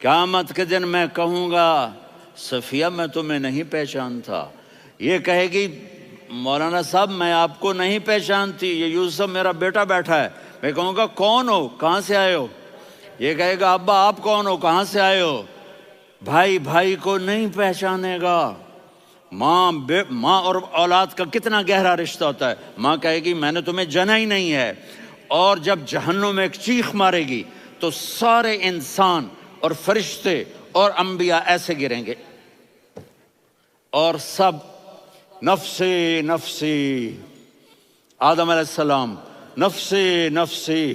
قیامت کے دن میں کہوں گا صفیہ میں تمہیں نہیں پہچانتا، یہ کہے گی مولانا صاحب میں آپ کو نہیں پہچانتی، یہ یوسف میرا بیٹا بیٹھا ہے۔ میں کہوں گا کون ہو، کہاں سے آئے ہو؟ یہ کہے گا ابا آپ کون ہو، کہاں سے آئے ہو؟ بھائی بھائی کو نہیں پہچانے گا۔ ماں اور اولاد کا کتنا گہرا رشتہ ہوتا ہے۔ ماں کہے گی میں نے تمہیں جنا ہی نہیں ہے، اور جب جہنم میں ایک چیخ مارے گی تو سارے انسان اور فرشتے اور انبیاء ایسے گریں گے، اور سب نفسی نفسی، آدم علیہ السلام نفسی نفسی،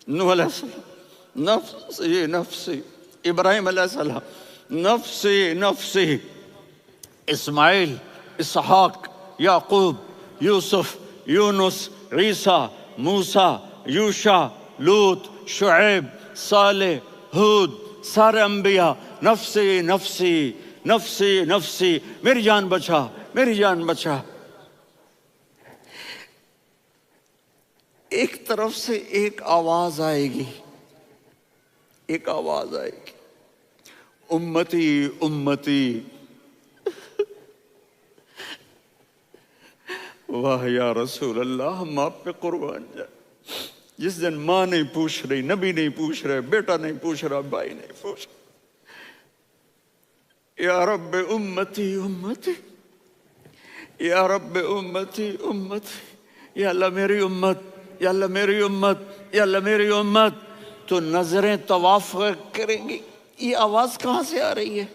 نوح علیہ السلام نفسی نفسی، ابراہیم علیہ السلام نفسی نفسی، اسماعیل، اسحاق، یعقوب، یوسف، یونس، عیسیٰ، موسیٰ، یوشع، لوط، شعیب، صالح، ہود، سارے انبیاء نفسی نفسی نفسی نفسی، میری جان بچا میری جان بچا۔ ایک طرف سے ایک آواز آئے گی، ایک آواز آئے گی، امتی امتی۔ واہ یا رسول اللہ، ہم آپ پہ قربان جائیں۔ جس دن ماں نہیں پوچھ رہی، نبی نہیں پوچھ رہے، بیٹا نہیں پوچھ رہا، بھائی نہیں پوچھ رہا، یا رب امتی امتی، یا رب امتی امتی، یا اللہ میری امت، یا اللہ میری امت، یا اللہ میری امت، تو نظریں طواف کریں گی۔ یہ آواز کہاں سے آ رہی ہے؟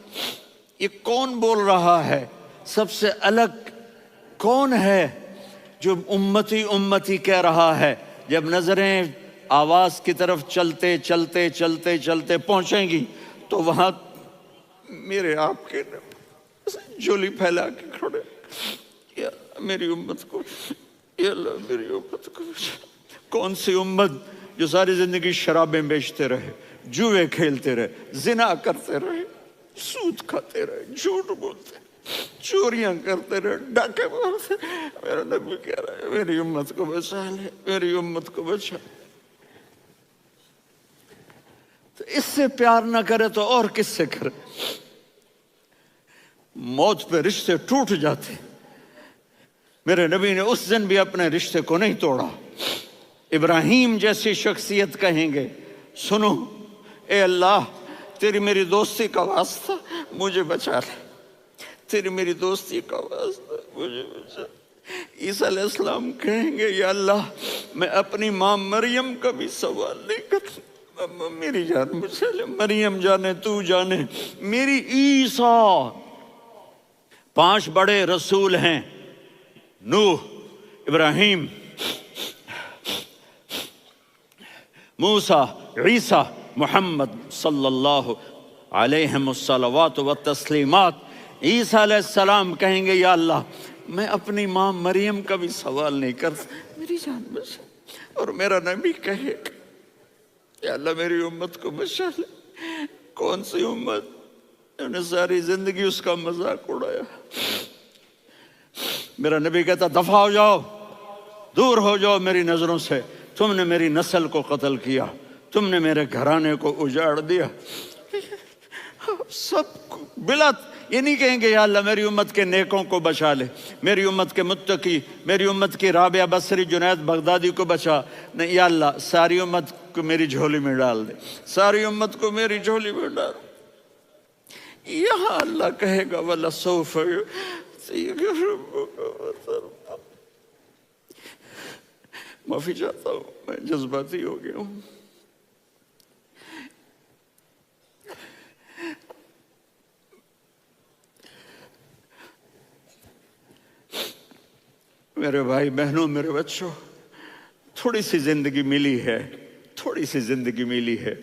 یہ کون بول رہا ہے؟ سب سے الگ کون ہے جو امتی امتی کہہ رہا ہے؟ جب نظریں آواز کی طرف چلتے چلتے چلتے چلتے پہنچیں گی تو وہاں میرے آپ کے جھولی پھیلا کے کھڑے، یا اللہ میری امت کو، یا اللہ میری امت کو۔ کون سی امت جو ساری زندگی شرابیں بیچتے رہے، جوئے کھیلتے رہے، زنا کرتے رہے، سود کھاتے رہے، جھوٹ بولتے رہے، چوریاں کرتے رہے، ڈاکے مارتے رہے۔ میرا نبی کہہ رہا ہے میری امت کو بچا لے، میری امت کو بچا۔ تو اس سے پیار نہ کرے تو اور کس سے کرے؟ موت پہ رشتے ٹوٹ جاتے، میرے نبی نے اس دن بھی اپنے رشتے کو نہیں توڑا۔ ابراہیم جیسی شخصیت کہیں گے سنو اے اللہ تیری میری دوستی کا واسطہ مجھے بچا لے، تیری میری دوستی کا واسطہ مجھے بچا۔ عیسیٰ علیہ السلام کہیں گے یا اللہ میں اپنی ماں مریم کا بھی سوال نہیں کرتا، میری جان بچا لے، مریم جانے تو جانے میری عیسیٰ۔ 5 بڑے رسول ہیں، نوح، ابراہیم، موسیٰ، عیسیٰ، محمد صلی اللہ علیہ الصلوات والتسلیمات۔ عیسیٰ علیہ السلام کہیں گے یا اللہ میں اپنی ماں مریم کا بھی سوال نہیں کرتا، میری جان بچا۔ اور میرا نبی کہے یا اللہ میری امت کو بچا لے۔ کون سی امت انہوں نے ساری زندگی اس کا مذاق اڑایا؟ میرا نبی کہتا دفع ہو جاؤ، دور ہو جاؤ میری نظروں سے، تم نے میری نسل کو قتل کیا، تم نے میرے گھرانے کو اجاڑ دیا۔ سب کو بلا یہ نہیں کہیں گے یا اللہ میری امت کے نیکوں کو بچا لے، میری امت کے متقی، میری امت کی رابعہ بصری، جنید بغدادی کو بچا، نہیں یا اللہ ساری امت کو میری جھولی میں ڈال دے، ساری امت کو میری جھولی میں ڈال۔ یہاں اللہ کہے گا وَلَسَوْفَ يُعْطِيكَ رَبُّكَ فَتَرْضَىٰ۔ معافی چاہتا ہوں میں جذباتی ہو گیا ہوں۔ میرے بھائی بہنوں، میرے بچوں، تھوڑی سی زندگی ملی ہے، تھوڑی سی زندگی ملی ہے،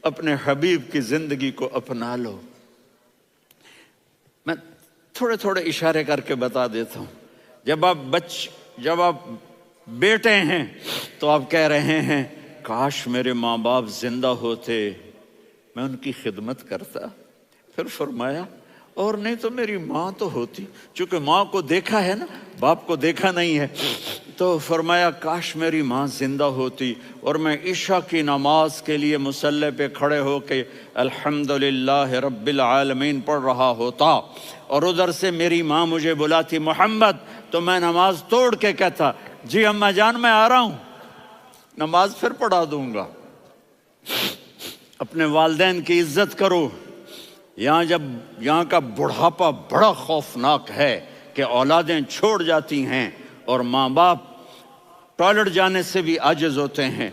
اپنے حبیب کی زندگی کو اپنا لو۔ میں تھوڑے تھوڑے اشارے کر کے بتا دیتا ہوں۔ جب آپ بیٹے ہیں تو آپ کہہ رہے ہیں کاش میرے ماں باپ زندہ ہوتے، میں ان کی خدمت کرتا۔ پھر فرمایا اور نہیں تو میری ماں تو ہوتی، چونکہ ماں کو دیکھا ہے نا، باپ کو دیکھا نہیں ہے، تو فرمایا کاش میری ماں زندہ ہوتی اور میں عشاء کی نماز کے لیے مصلی پہ کھڑے ہو کے الحمدللہ رب العالمین پڑھ رہا ہوتا، اور ادھر سے میری ماں مجھے بلاتی محمد، تو میں نماز توڑ کے کہتا جی اماں جان میں آ رہا ہوں، نماز پھر پڑھا دوں گا۔ اپنے والدین کی عزت کرو۔ یہاں کا بڑھاپا بڑا خوفناک ہے کہ اولادیں چھوڑ جاتی ہیں اور ماں باپ ٹوائلٹ جانے سے بھی عاجز ہوتے ہیں۔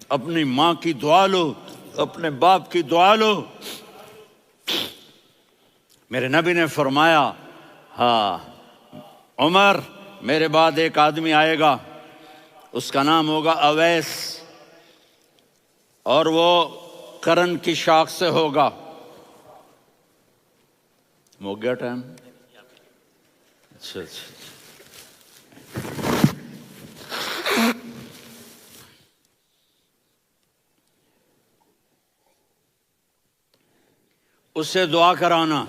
اپنی ماں کی دعا لو، اپنے باپ کی دعا لو۔ میرے نبی نے فرمایا ہاں عمر میرے بعد ایک آدمی آئے گا، اس کا نام ہوگا اویس، اور وہ قرن کی شاخ سے ہوگا۔ ہو گیا ٹائم؟ اچھا اس سے دعا کرانا،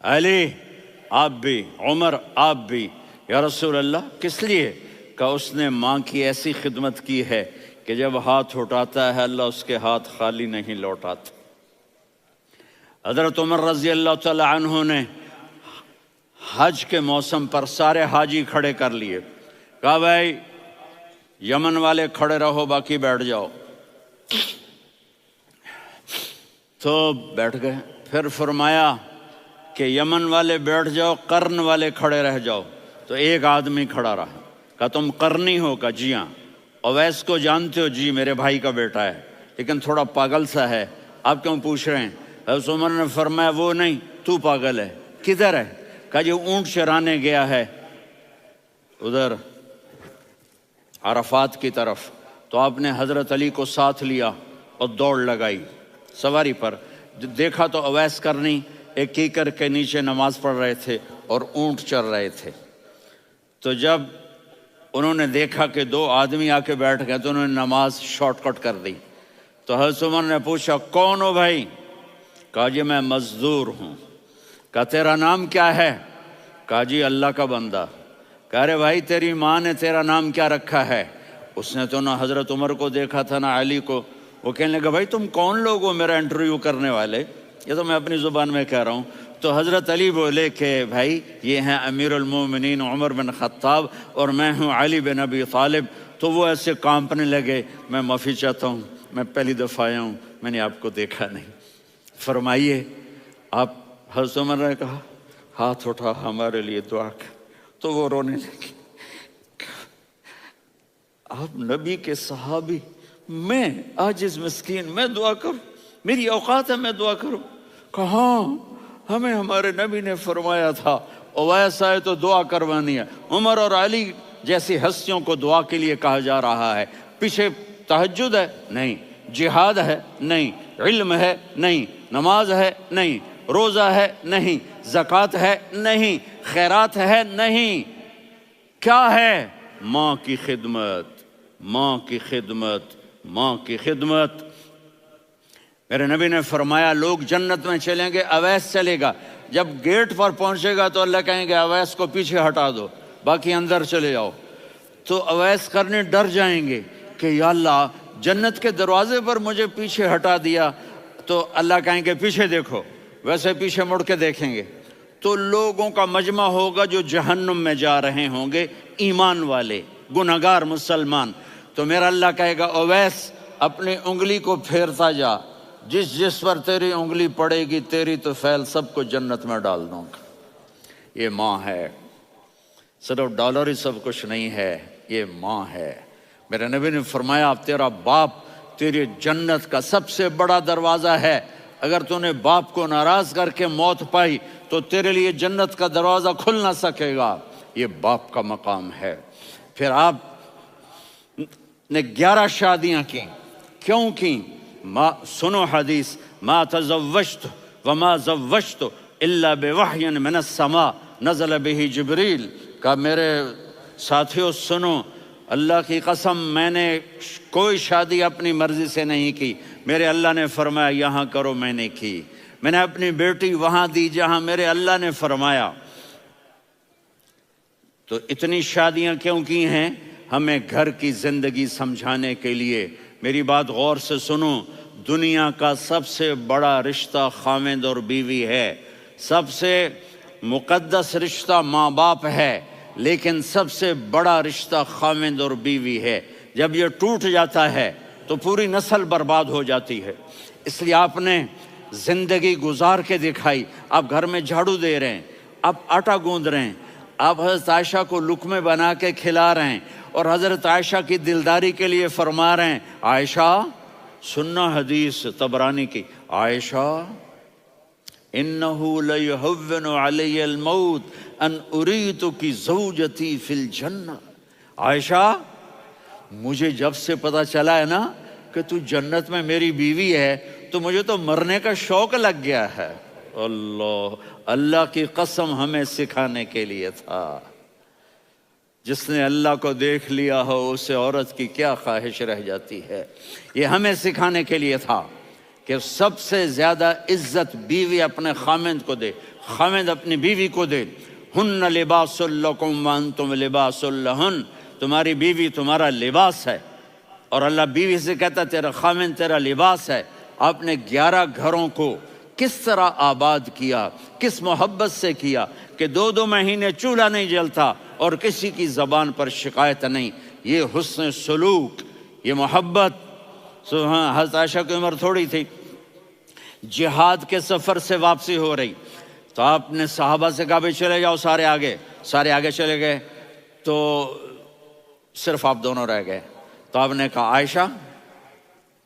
علی آپ بھی، عمر آپ بھی، یا رسول اللہ کس لیے؟ کہ اس نے ماں کی ایسی خدمت کی ہے کہ جب ہاتھ اٹھاتا ہے اللہ اس کے ہاتھ خالی نہیں لوٹاتا۔ حضرت عمر رضی اللہ تعالی عنہ نے حج کے موسم پر سارے حاجی کھڑے کر لیے، کہا بھائی یمن والے کھڑے رہو باقی بیٹھ جاؤ، تو بیٹھ گئے۔ پھر فرمایا کہ یمن والے بیٹھ جاؤ، قرن والے کھڑے رہ جاؤ، تو ایک آدمی کھڑا رہا، کہا تم قرنی ہو؟ کہا جی ہاں۔ اویس کو جانتے ہو؟ جی میرے بھائی کا بیٹا ہے لیکن تھوڑا پاگل سا ہے، آپ کیوں پوچھ رہے ہیں؟ حضرت عمر نے فرمایا وہ نہیں، تو پاگل ہے۔ کدھر ہے؟ کہا جی اونٹ چرانے گیا ہے ادھر عرفات کی طرف۔ تو آپ نے حضرت علی کو ساتھ لیا اور دوڑ لگائی سواری پر، دیکھا تو اویس کرنی ایک کیکر کے نیچے نماز پڑھ رہے تھے اور اونٹ چر رہے تھے۔ تو جب انہوں نے دیکھا کہ دو آدمی آ کے بیٹھ گئے تو انہوں نے نماز شارٹ کٹ کر دی۔ تو حضرت عمر نے پوچھا کون ہو بھائی؟ کہا جی میں مزدور ہوں۔ کہا تیرا نام کیا ہے؟ کہا جی اللہ کا بندہ۔ کہا ارے بھائی تیری ماں نے تیرا نام کیا رکھا ہے؟ اس نے تو نہ حضرت عمر کو دیکھا تھا نہ علی کو۔ وہ کہنے لگا بھائی تم کون لوگ ہو میرا انٹرویو کرنے والے؟ یہ تو میں اپنی زبان میں کہہ رہا ہوں۔ تو حضرت علی بولے کہ بھائی یہ ہیں امیر المومنین عمر بن خطاب اور میں ہوں علی بن ابی طالب۔ تو وہ ایسے کانپنے لگے، میں معافی چاہتا ہوں، میں پہلی دفعہ آیا ہوں، میں نے آپ کو دیکھا نہیں، فرمائیے آپ۔ حضرت عمر نے کہا ہاتھ اٹھا ہمارے لیے دعا کر۔ تو وہ رونے لگے، آپ نبی کے صحابی، میں عاجز مسکین میں دعا کروں؟ میری اوقات ہے میں دعا کروں؟ کہاں ہمیں ہمارے نبی نے فرمایا تھا اویس آئے تو دعا کروانی ہے۔ عمر اور علی جیسی ہستیوں کو دعا کے لیے کہا جا رہا ہے۔ پیچھے تہجد ہے؟ نہیں۔ جہاد ہے؟ نہیں۔ علم ہے؟ نہیں۔ نماز ہے؟ نہیں۔ روزہ ہے؟ نہیں۔ زکوٰۃ ہے؟ نہیں۔ خیرات ہے؟ نہیں۔ کیا ہے؟ ماں کی خدمت، ماں کی خدمت، ماں کی خدمت۔ میرے نبی نے فرمایا لوگ جنت میں چلیں گے، اویس چلے گا، جب گیٹ پر پہنچے گا تو اللہ کہیں گے اویس کو پیچھے ہٹا دو، باقی اندر چلے جاؤ۔ تو اویس کرنے ڈر جائیں گے کہ یا اللہ جنت کے دروازے پر مجھے پیچھے ہٹا دیا، تو اللہ کہیں گے پیچھے دیکھو، ویسے پیچھے مڑ کے دیکھیں گے تو لوگوں کا مجمع ہوگا جو جہنم میں جا رہے ہوں گے، ایمان والے، گنہگار مسلمان۔ تو میرا اللہ کہے گا اویس اپنی انگلی کو پھیرتا جا، جس پر تیری انگلی پڑے گی تیری تو فیل سب کو جنت میں ڈال دوں گا۔ یہ ماں ہے، صرف ڈالر ہی سب کچھ نہیں ہے، یہ ماں ہے۔ میرے نبی نے فرمایا اب تیرا باپ تیری جنت کا سب سے بڑا دروازہ ہے، اگر تو نے باپ کو ناراض کر کے موت پائی تو تیرے لیے جنت کا دروازہ کھل نہ سکے گا، یہ باپ کا مقام ہے۔ پھر آپ نے 11 شادیاں کی، کیوں کی؟ سنو حدیث، ما تزوجت وما زوجت الا بوحی من السماء نزل به جبریل۔ کہ میرے ساتھیوں سنو، اللہ کی قسم میں نے کوئی شادی اپنی مرضی سے نہیں کی، میرے اللہ نے فرمایا یہاں کرو، میں نے کی۔ میں نے اپنی بیٹی وہاں دی جہاں میرے اللہ نے فرمایا۔ تو اتنی شادیاں کیوں کی ہیں؟ ہمیں گھر کی زندگی سمجھانے کے لیے۔ میری بات غور سے سنو، دنیا کا سب سے بڑا رشتہ خاوند اور بیوی ہے، سب سے مقدس رشتہ ماں باپ ہے، لیکن سب سے بڑا رشتہ خاوند اور بیوی ہے۔ جب یہ ٹوٹ جاتا ہے تو پوری نسل برباد ہو جاتی ہے۔ اس لیے آپ نے زندگی گزار کے دکھائی۔ آپ گھر میں جھاڑو دے رہے ہیں، آپ آٹا گوندھ رہے ہیں، آپ حضرت عائشہ کو لقمے بنا کے کھلا رہے ہیں، اور حضرت عائشہ کی دلداری کے لیے فرما رہے ہیں، عائشہ سننا حدیث طبرانی کی، عائشہ انہو لیہون علی الموت ان اریتک زوجتی فی الجنہ۔ عائشہ مجھے جب سے پتا چلا ہے نا کہ تو جنت میں میری بیوی ہے تو مجھے تو مرنے کا شوق لگ گیا ہے۔ اللہ کی قسم ہمیں سکھانے کے لیے تھا۔ جس نے اللہ کو دیکھ لیا ہو اسے عورت کی کیا خواہش رہ جاتی ہے۔ یہ ہمیں سکھانے کے لیے تھا کہ سب سے زیادہ عزت بیوی اپنے خاوند کو دے، خاوند اپنی بیوی کو دے۔ ہن لباس لکم وانتم لباس لہن، تمہاری بیوی تمہارا لباس ہے، اور اللہ بیوی سے کہتا تیرا خاوند تیرا لباس ہے۔ آپ نے 11 گھروں کو کس طرح آباد کیا، کس محبت سے کیا کہ 2 مہینے چولہا نہیں جلتا اور کسی کی زبان پر شکایت نہیں۔ یہ حسن سلوک، یہ محبت۔ حضرت عائشہ کی عمر تھوڑی تھی، جہاد کے سفر سے واپسی ہو رہی، تو آپ نے صحابہ سے کہا بھائی چلے جاؤ سارے آگے چلے گئے، تو صرف آپ دونوں رہ گئے۔ تو آپ نے کہا عائشہ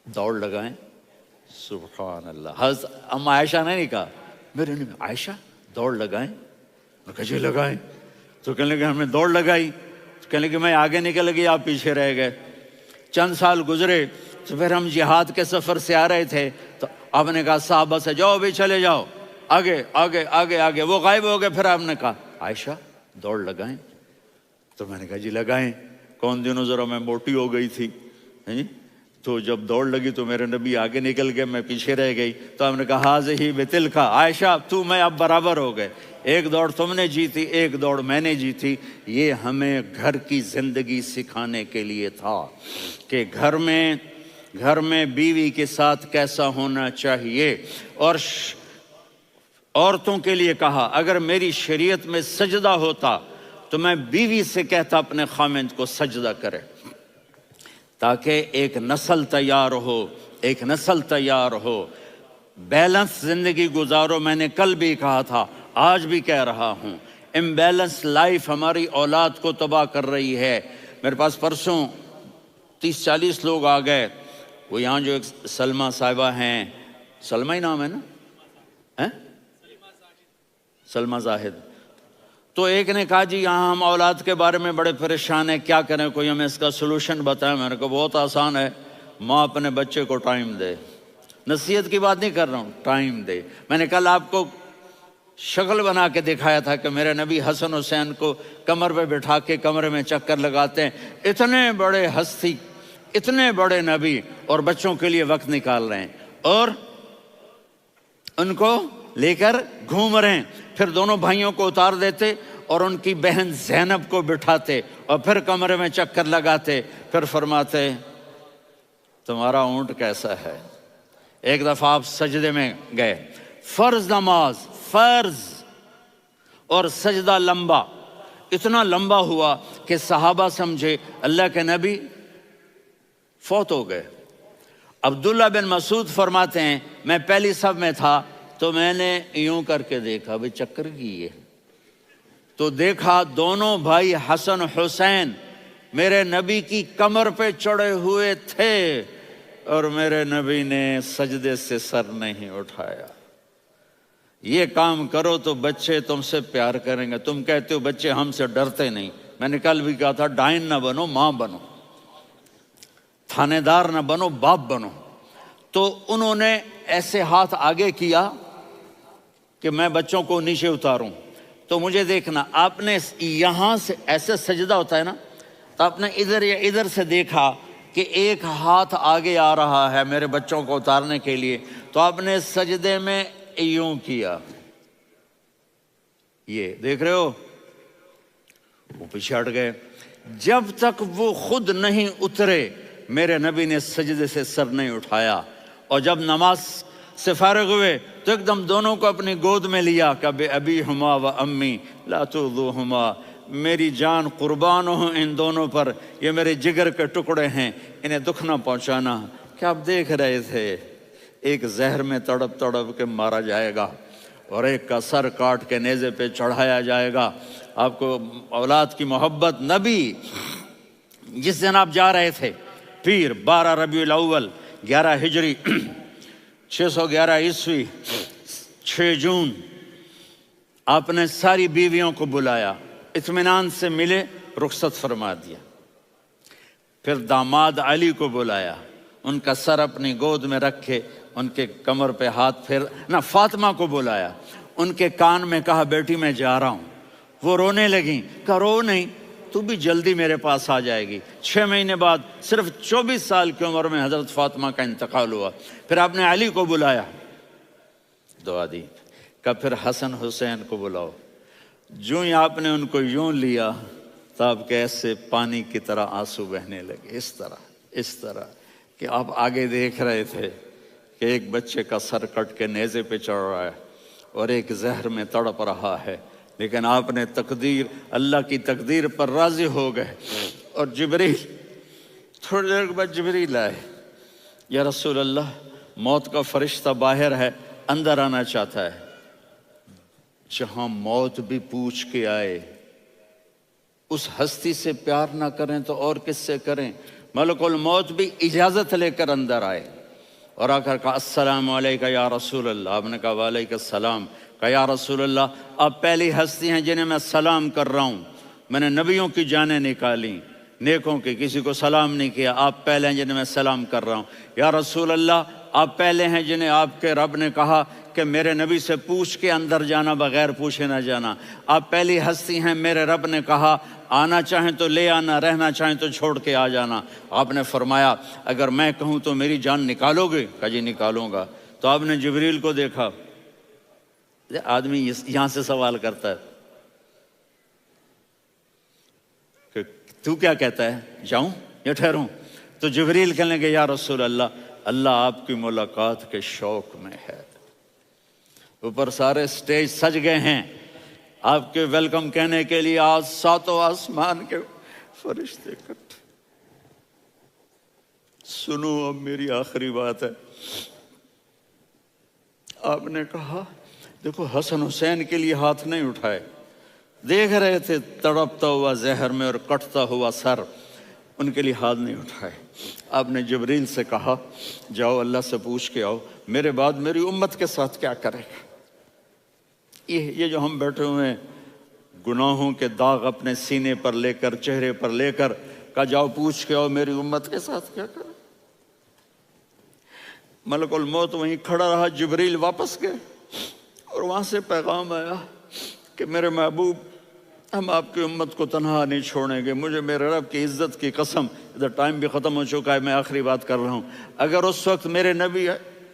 دوڑ لگائیں۔ سبحان اللہ، حضرت اما عائشہ نے نہیں کہا، میرے نے عائشہ دوڑ لگائیں، میں کہا جی لگائیں۔ تو کہنے لگے ہمیں دوڑ لگائی، کہنے لگے میں آگے نکل گئی آپ پیچھے رہ گئے۔ چند سال گزرے تو پھر ہم جہاد کے سفر سے آ رہے تھے، تو آپ نے کہا صحابہ سے جاؤ بھی چلے جاؤ آگے آگے آگے آگے، وہ غائب ہو گئے۔ پھر آپ نے کہا عائشہ دوڑ لگائیں، تو میں نے کہا جی لگائیں۔ کون دنوں ذرا میں موٹی ہو گئی تھی، تو جب دوڑ لگی تو میرے نبی آگے نکل گئے، میں پیچھے رہ گئی۔ تو ہم نے کہا ہاذہ بتلک، عائشہ تو میں اب برابر ہو گئے، ایک دوڑ تم نے جیتی ایک دوڑ میں نے جیتی۔ یہ ہمیں گھر کی زندگی سکھانے کے لیے تھا کہ گھر میں بیوی کے ساتھ کیسا ہونا چاہیے۔ اور عورتوں کے لیے کہا اگر میری شریعت میں سجدہ ہوتا تو میں بیوی سے کہتا اپنے خاوند کو سجدہ کرے، تاکہ ایک نسل تیار ہو، بیلنس زندگی گزارو۔ میں نے کل بھی کہا تھا، آج بھی کہہ رہا ہوں، امبیلنس لائف ہماری اولاد کو تباہ کر رہی ہے۔ میرے پاس پرسوں 30-40 لوگ آ گئے، وہ یہاں جو ایک سلمہ صاحبہ ہیں، سلمہ ہی نام ہے نا، سلمہ زاہد، تو ایک نے کہا جی یہاں ہم اولاد کے بارے میں بڑے پریشان ہیں، کیا کریں، کوئی ہمیں اس کا سلوشن بتائیں۔ میں نے کہا بہت آسان ہے، ماں اپنے بچے کو ٹائم دے، نصیحت کی بات نہیں کر رہا ہوں، ٹائم دے۔ میں نے کل آپ کو شکل بنا کے دکھایا تھا کہ میرے نبی حسن حسین کو کمر پہ بٹھا کے کمرے میں چکر لگاتے ہیں۔ اتنے بڑے ہستی، اتنے بڑے نبی، اور بچوں کے لیے وقت نکال رہے ہیں اور ان کو لے کر گھوم رہے ہیں۔ پھر دونوں بھائیوں کو اتار دیتے اور ان کی بہن زینب کو بٹھاتے اور پھر کمرے میں چکر لگاتے، پھر فرماتے تمہارا اونٹ کیسا ہے۔ ایک دفعہ آپ سجدے میں گئے، فرض نماز، فرض، اور سجدہ لمبا، اتنا لمبا ہوا کہ صحابہ سمجھے اللہ کے نبی فوت ہو گئے۔ عبداللہ بن مسعود فرماتے ہیں میں پہلی صف میں تھا تو میں نے یوں کر کے دیکھا بھئی چکر کی ہے، تو دیکھا دونوں بھائی حسن حسین میرے نبی کی کمر پہ چڑھے ہوئے تھے اور میرے نبی نے سجدے سے سر نہیں اٹھایا۔ یہ کام کرو تو بچے تم سے پیار کریں گے۔ تم کہتے ہو بچے ہم سے ڈرتے نہیں، میں نے کل بھی کہا تھا ڈائن نہ بنو، ماں بنو، تھانے دار نہ بنو، باپ بنو۔ تو انہوں نے ایسے ہاتھ آگے کیا کہ میں بچوں کو نیچے اتاروں، تو مجھے دیکھنا، آپ نے یہاں سے ایسے سجدہ ہوتا ہے نا، تو آپ نے ادھر یا ادھر سے دیکھا کہ ایک ہاتھ آگے آ رہا ہے میرے بچوں کو اتارنے کے لیے، تو آپ نے سجدے میں یوں کیا، یہ دیکھ رہے ہو، وہ پیچھے ہٹ گئے۔ جب تک وہ خود نہیں اترے میرے نبی نے سجدے سے سر نہیں اٹھایا، اور جب نماز سے فارغ ہوئے تو ایک دم دونوں کو اپنی گود میں لیا کہ بے ابی ہما و امی لا تؤذوہما، میری جان قربان ہو ان دونوں پر، یہ میرے جگر کے ٹکڑے ہیں، انہیں دکھ نہ پہنچانا۔ کیا آپ دیکھ رہے تھے ایک زہر میں تڑپ تڑپ کے مارا جائے گا اور ایک کا سر کاٹ کے نیزے پہ چڑھایا جائے گا۔ آپ کو اولاد کی محبت، نبی جس دن آپ جا رہے تھے پیر 12 ربیع الاول 11 ہجری 611 عیسوی 6 جون، آپ نے ساری بیویوں کو بلایا، اطمینان سے ملے، رخصت فرما دیا۔ پھر داماد علی کو بلایا، ان کا سر اپنی گود میں رکھے، ان کے کمر پہ ہاتھ پھیر نہ، فاطمہ کو بلایا، ان کے کان میں کہا بیٹی میں جا رہا ہوں۔ وہ رونے لگیں، کہا رو نہیں، تو بھی جلدی میرے پاس آ جائے گی۔ 6 مہینے بعد صرف 24 سال کی عمر میں حضرت فاطمہ کا انتقال ہوا۔ پھر آپ نے علی کو بلایا، دعا دی، کہا پھر حسن حسین کو بلاؤ۔ جو ہی آپ نے ان کو یوں لیا تو آپ کے ایسے پانی کی طرح آنسو بہنے لگے، اس طرح کہ آپ آگے دیکھ رہے تھے کہ ایک بچے کا سر کٹ کے نیزے پہ چڑھ رہا ہے اور ایک زہر میں تڑپ رہا ہے، لیکن آپ نے تقدیر، اللہ کی تقدیر پر راضی ہو گئے۔ اور جبریل، تھوڑی دیر کے بعد جبریل آئے، یا رسول اللہ موت کا فرشتہ باہر ہے، اندر آنا چاہتا ہے۔ جہاں موت بھی پوچھ کے آئے، اس ہستی سے پیار نہ کریں تو اور کس سے کریں؟ ملک الموت بھی اجازت لے کر اندر آئے اور آ کر کہا السلام علیکہ یا رسول اللہ۔ آپ نے کہا وعلیکم السلام۔ کہا یا رسول اللہ آپ پہلی ہستی ہیں جنہیں میں سلام کر رہا ہوں، میں نے نبیوں کی جانیں نکالی، نیکوں کی، کسی کو سلام نہیں کیا، آپ پہلے ہیں جنہیں میں سلام کر رہا ہوں۔ یا رسول اللہ آپ پہلے ہیں جنہیں آپ کے رب نے کہا کہ میرے نبی سے پوچھ کے اندر جانا، بغیر پوچھے نہ جانا۔ آپ پہلی ہستی ہیں، میرے رب نے کہا آنا چاہیں تو لے آنا، رہنا چاہیں تو چھوڑ کے آ جانا۔ آپ نے فرمایا اگر میں کہوں تو میری جان نکالو گے؟ کہا جی نکالوں گا۔ تو آپ نے جبریل کو دیکھا، آدمی یہاں سے سوال کرتا ہے کہ تو کیا کہتا ہے، جاؤں یا ٹھہروں؟ تو جبریل کہنے لگے یا رسول اللہ، اللہ آپ کی ملاقات کے شوق میں ہے۔ اوپر سارے سٹیج سج گئے ہیں آپ کے ویلکم کہنے کے لیے، آج 7 آسمان کے فرشتے اکٹھے۔ سنو اب میری آخری بات ہے۔ آپ نے کہا دیکھو حسن حسین کے لیے ہاتھ نہیں اٹھائے، دیکھ رہے تھے تڑپتا ہوا زہر میں اور کٹتا ہوا سر، ان کے لیے ہاتھ نہیں اٹھائے۔ آپ نے جبریل سے کہا جاؤ اللہ سے پوچھ کے آؤ میرے بعد میری امت کے ساتھ کیا کرے گا۔ یہ جو ہم بیٹھے ہوئے ہیں گناہوں کے داغ اپنے سینے پر لے کر، چہرے پر لے کر، کہا جاؤ پوچھ کے آؤ میری امت کے ساتھ کیا کرے۔ ملک الموت وہیں کھڑا رہا، جبریل واپس گئے اور وہاں سے پیغام آیا کہ میرے محبوب ہم آپ کی امت کو تنہا نہیں چھوڑیں گے، مجھے میرے رب کی عزت کی قسم، ادھر ٹائم بھی ختم ہو چکا ہے، میں آخری بات کر رہا ہوں، اگر اس وقت میرے نبی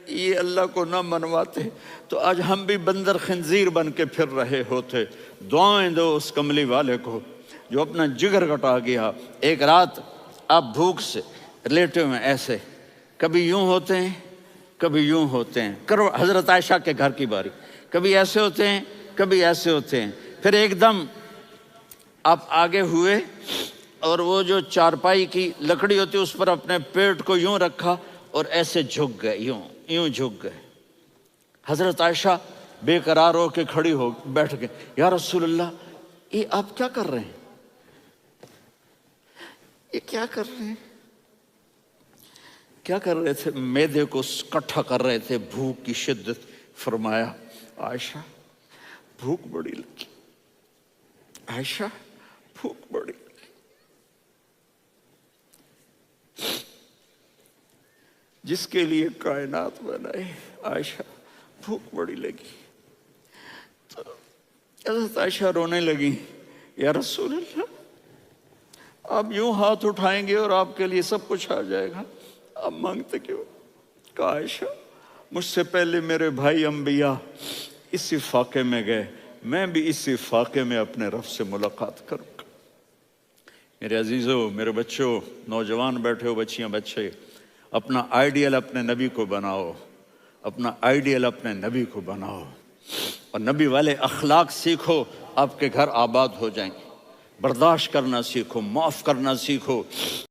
یہ اللہ کو نہ منواتے تو آج ہم بھی بندر خنزیر بن کے پھر رہے ہوتے۔ دعائیں دو اس کملی والے کو جو اپنا جگر کٹا گیا۔ ایک رات آپ بھوک سے لیٹے ہوئے ایسے، کبھی یوں ہوتے ہیں کبھی یوں ہوتے ہیں، کرو حضرت عائشہ کے گھر کی باری، کبھی ایسے ہوتے ہیں کبھی ایسے ہوتے ہیں۔ پھر ایک دم آپ آگے ہوئے اور وہ جو چارپائی کی لکڑی ہوتی اس پر اپنے پیٹ کو یوں رکھا اور ایسے جھک گئے، یوں جھک گئے۔ حضرت عائشہ بے قرار ہو کے کھڑی ہو بیٹھ گئے، یا رسول اللہ یہ آپ کیا کر رہے ہیں، یہ کیا کر رہے ہیں؟ کیا کر رہے تھے؟ معدے کو کٹھا کر رہے تھے، بھوک کی شدت۔ فرمایا عائشہ بھوک بڑی لگی، عائشہ بھوک بڑی لگی۔ جس کے لیے کائنات بنائے، عائشہ بھوک بڑی لگی۔ تو حضرت عائشہ رونے لگی، یا رسول اللہ آپ یوں ہاتھ اٹھائیں گے اور آپ کے لیے سب کچھ آ جائے گا، آپ مانگتے کیوں؟ کہا عائشہ مجھ سے پہلے میرے بھائی انبیاء اسی فاقے میں گئے، میں بھی اسی فاقے میں اپنے رب سے ملاقات کروں گا۔ میرے عزیزوں، میرے بچوں، نوجوان بیٹھے ہو، بچیاں بچے، اپنا آئیڈیل اپنے نبی کو بناؤ، اپنا آئیڈیل اپنے نبی کو بناؤ، اور نبی والے اخلاق سیکھو، آپ کے گھر آباد ہو جائیں گے۔ برداشت کرنا سیکھو، معاف کرنا سیکھو،